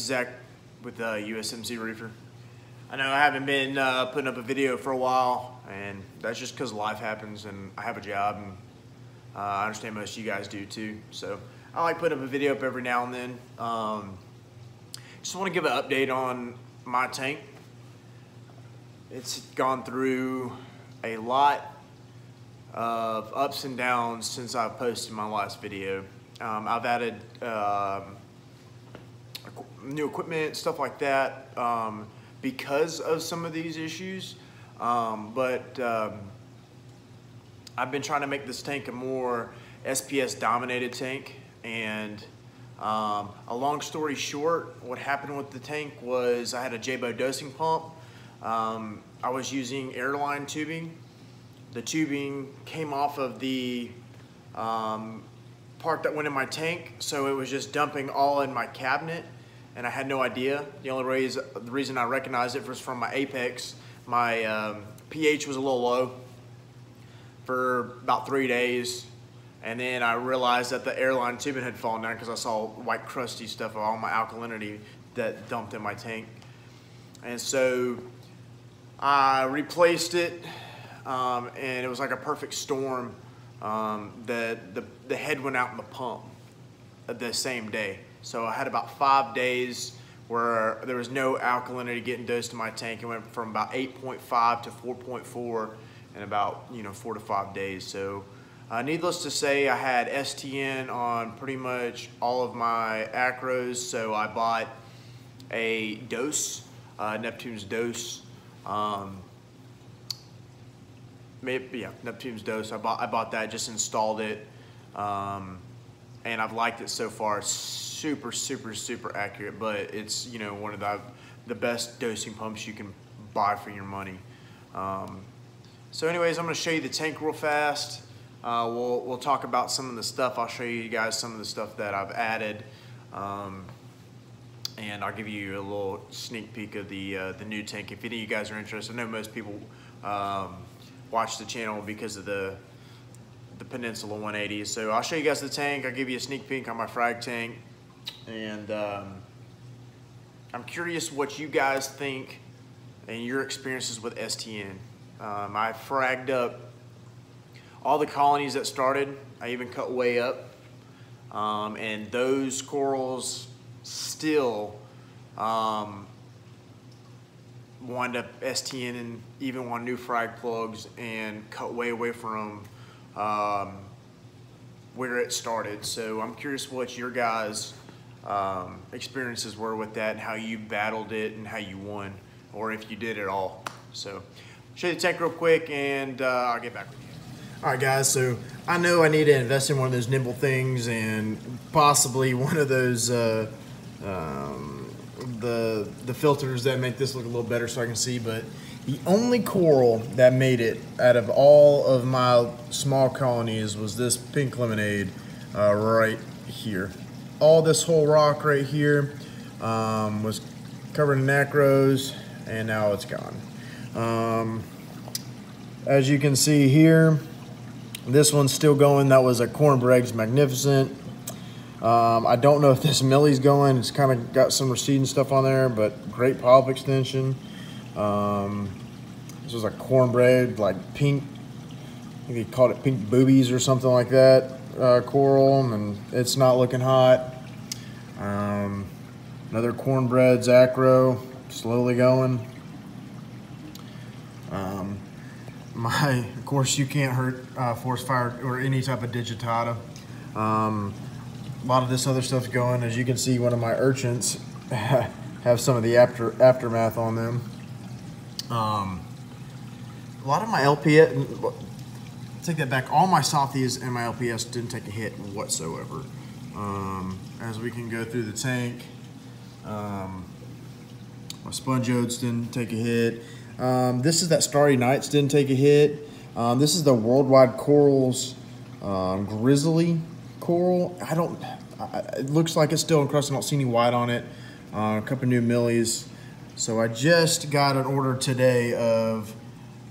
is Zach with USMC Reefer. I know I haven't been putting up a video for a while, and that's just because life happens and I have a job, and I understand most of you guys do too. So I like putting up a video up every now and then. Just want to give an update on my tank. It's gone through a lot of ups and downs since I posted my last video. I've added new equipment, stuff like that, because of some of these issues. But I've been trying to make this tank a more SPS dominated tank, and a long story short, what happened with the tank was I had a J-Bow dosing pump. I was using airline tubing. The tubing came off of the part that went in my tank, so it was just dumping all in my cabinet, and I had no idea. The reason I recognized it was from my apex. My pH was a little low for about 3 days, and then I realized that the airline tubing had fallen down because I saw white crusty stuff of all my alkalinity that dumped in my tank. And so I replaced it, and it was like a perfect storm. The head went out in the pump the same day. So I had about 5 days where there was no alkalinity getting dosed in my tank. It went from about 8.5 to 4.4 in about 4 to 5 days. So needless to say, I had STN on pretty much all of my acros. So I bought a dose, Neptune's dose. Neptune's dose. I bought that, just installed it, and I've liked it so far. It's super accurate, but it's one of the best dosing pumps you can buy for your money. So anyways, I'm going to show you the tank real fast. We'll talk about some of the stuff. I'll show you guys some of the stuff that I've added, and I'll give you a little sneak peek of the new tank if any of you guys are interested. I know most people watch the channel because of the Peninsula 180. So I'll show you guys the tank. I'll give you a sneak peek on my frag tank, and I'm curious what you guys think and your experiences with STN. I fragged up all the colonies that started. I even cut way up, and those corals still wind up STN and even on new frag plugs and cut way away from where it started. So I'm curious what your guys' experiences were with that and how you battled it and how you won, or if you did at all. So show you the tank real quick, and I'll get back with you. All right, guys, so I know I need to invest in one of those nimble things and possibly one of those the filters that make this look a little better so I can see, but the only coral that made it out of all of my small colonies was this pink lemonade right here. All this whole rock right here was covered in acros, and now it's gone. As you can see here, this one's still going. That was a Cornbread's Magnificent. I don't know if this millie's going. It's kind of got some receding stuff on there, but great polyp extension. This was a Cornbread, like pink, I think they called it pink boobies or something like that, coral, and it's not looking hot. Another Cornbread's acro, slowly going. Of course, you can't hurt forest fire or any type of digitata. A lot of this other stuff's going. As you can see, one of my urchins have some of the aftermath on them. A lot of my LPS, take that back, all my Sothias and my LPS didn't take a hit whatsoever. As we can go through the tank, my sponge oats didn't take a hit. This is that Starry Nights didn't take a hit. This is the Worldwide Corals Grizzly Coral. It looks like it's still encrusted. I don't see any white on it. A couple new millies. So I just got an order today of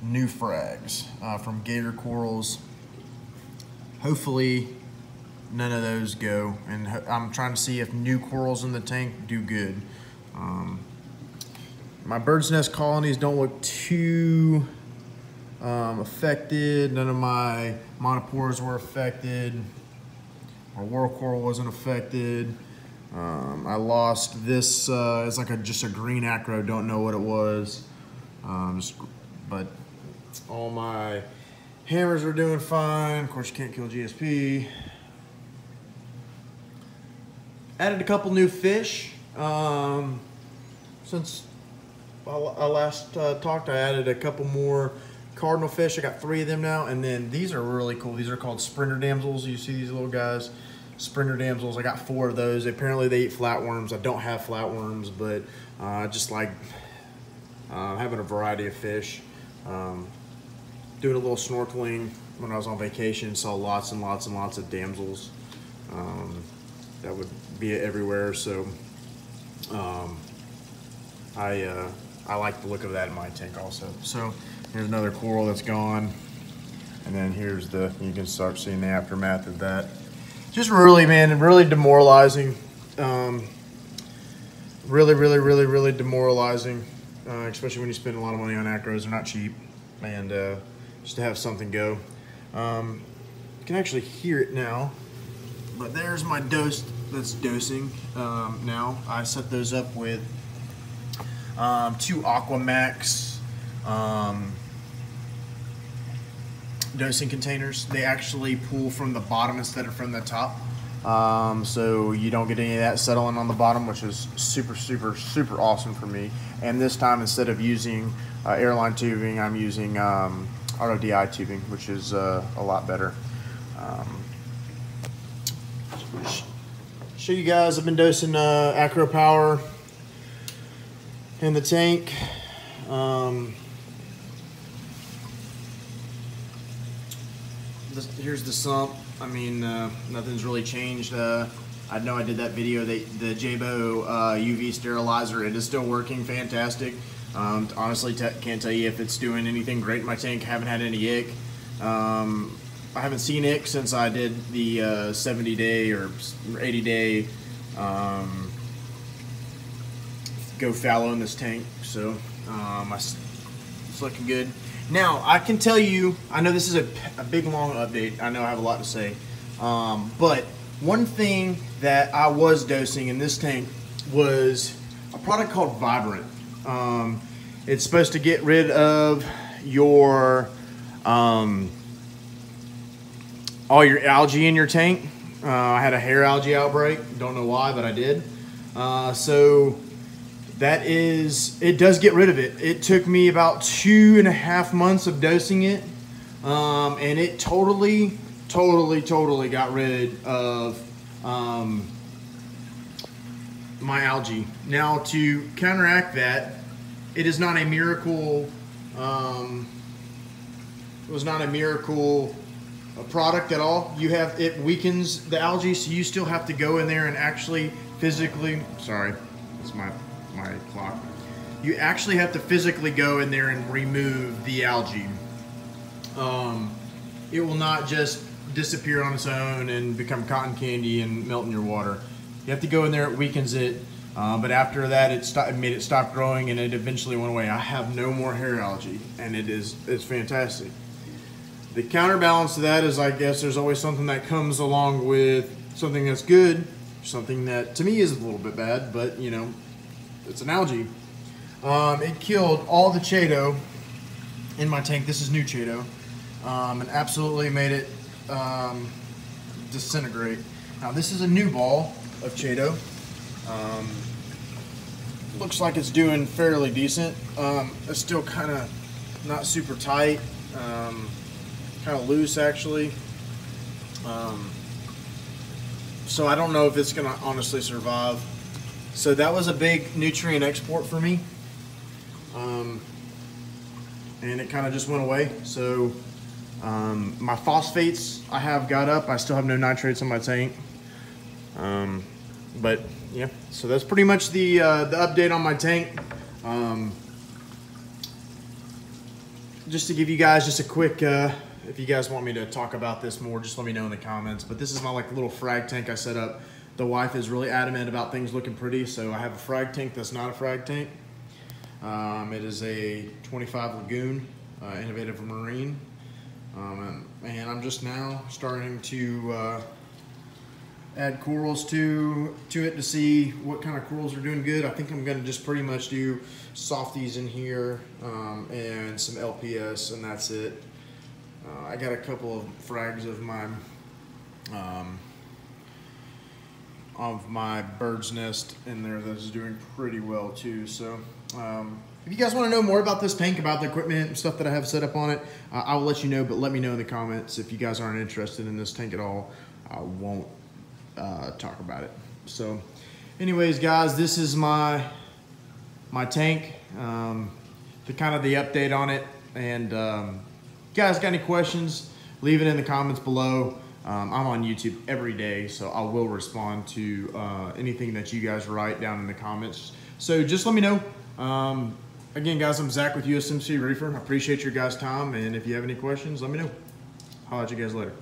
new frags from Gator Corals. Hopefully none of those go, and I'm trying to see if new corals in the tank do good. My bird's nest colonies don't look too affected. None of my monopores were affected. My world coral wasn't affected. I lost this, it's like just a green acro, don't know what it was. But all my hammers are doing fine. Of course, you can't kill GSP. Added a couple new fish. Since I last talked, I added a couple more cardinal fish. I got 3 of them now, and then these are really cool. These are called sprinter damsels. You see these little guys, sprinter damsels. I got 4 of those. Apparently they eat flatworms. I don't have flatworms, but I just like having a variety of fish. Doing a little snorkeling when I was on vacation, saw lots and lots and lots of damsels. That would be everywhere, so I like the look of that in my tank also. So here's another coral that's gone, and then here's you can start seeing the aftermath of that. Just really, man, really demoralizing. Really demoralizing, especially when you spend a lot of money on acros. They're not cheap, and just to have something go. You can actually hear it now, but there's my dose that's dosing now. I set those up with 2 Aquamax dosing containers. They actually pull from the bottom instead of from the top, so you don't get any of that settling on the bottom, which is super awesome for me. And this time, instead of using airline tubing, I'm using RODI tubing, which is a lot better. Show you guys, I've been dosing Acro Power in the tank. Here's the sump. I mean, nothing's really changed. I know I did that video, the Jabo UV sterilizer. It is still working fantastic. Honestly, can't tell you if it's doing anything great in my tank. Haven't had any ick. I haven't seen ick since I did the 70-day or 80-day go fallow in this tank. So it's looking good. Now, I can tell you, I know this is a big, long update. I know I have a lot to say. But one thing that I was dosing in this tank was a product called Vibrant. It's supposed to get rid of your all your algae in your tank. I had a hair algae outbreak. Don't know why, but I did. So it does get rid of it. It took me about 2.5 months of dosing it, and it totally got rid of my algae. Now, to counteract that, it is not a miracle. It was not a miracle product at all. It weakens the algae, so you still have to go in there and actually physically. Sorry, that's my clock. You actually have to physically go in there and remove the algae. It will not just disappear on its own and become cotton candy and melt in your water. You have to go in there, it weakens it, but after that it made it stop growing, and it eventually went away. I have no more hair algae, and it's fantastic. The counterbalance to that is, I guess, there's always something that comes along with something that's good, something that to me is a little bit bad, but you know, it's an algae. It killed all the Chaeto in my tank. This is new Chaeto, and absolutely made it disintegrate. Now this is a new ball of Chaeto. Looks like it's doing fairly decent. It's still kind of not super tight, kind of loose actually. So I don't know if it's gonna honestly survive. So that was a big nutrient export for me, and it kind of just went away. So my phosphates I have got up. I still have no nitrates in my tank, but yeah. So that's pretty much the update on my tank. Just to give you guys just a quick, if you guys want me to talk about this more, just let me know in the comments. But this is my little frag tank I set up the wife is really adamant about things looking pretty, so I have a frag tank that's not a frag tank. It is a 25 Lagoon, Innovative Marine. And I'm just now starting to add corals to it to see what kind of corals are doing good. I think I'm going to just pretty much do softies in here and some LPS, and that's it. I got a couple of frags of my bird's nest in there that is doing pretty well too. So if you guys want to know more about this tank, about the equipment and stuff that I have set up on it, I will let you know, but let me know in the comments. If you guys aren't interested in this tank at all, I won't talk about it. So anyways, guys, this is my tank, the kind of the update on it. And you guys got any questions, leave it in the comments below. I'm on YouTube every day, so I will respond to anything that you guys write down in the comments. So just let me know. Again, guys, I'm Zach with USMC Reefer. I appreciate your guys' time, and if you have any questions, let me know. I'll at you guys later.